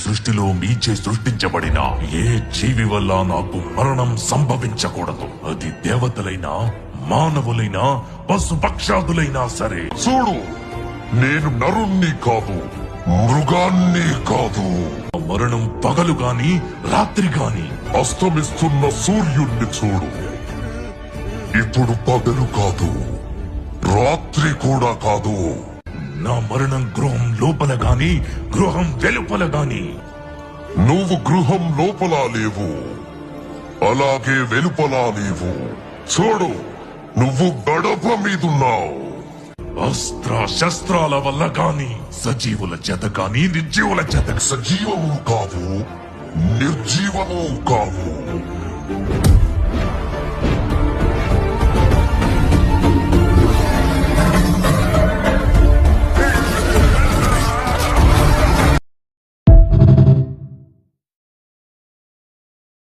సృష్టిలో మీచే సృష్టించబడిన ఏ జీవి వల్ల నాకు మరణం సంభవించకూడదు. అది దేవతలైనా మానవులైనా పశుపక్షాదులైనా సరే. చూడు, నేను నరుణ్ణి కాదు, మృగాన్ని కాదు. మరణం పగలు గాని రాత్రి గాని. అస్తమిస్తున్న సూర్యుణ్ణి చూడు. ఇప్పుడు పగలు కాదు, రాత్రి కూడా కాదు. నా మరణం గృహం లోపల గాని గృహం వెలుపల గాని. నువ్వు గృహం లోపల లేవు, అలాగే వెలుపల లేవు. చూడు, నువ్వు గడప మీదున్నావు. అస్త్ర శస్త్రాల వల్ల గాని, సజీవుల చేత గాని నిర్జీవుల చేత. సజీవము కావు, నిర్జీవము కావు.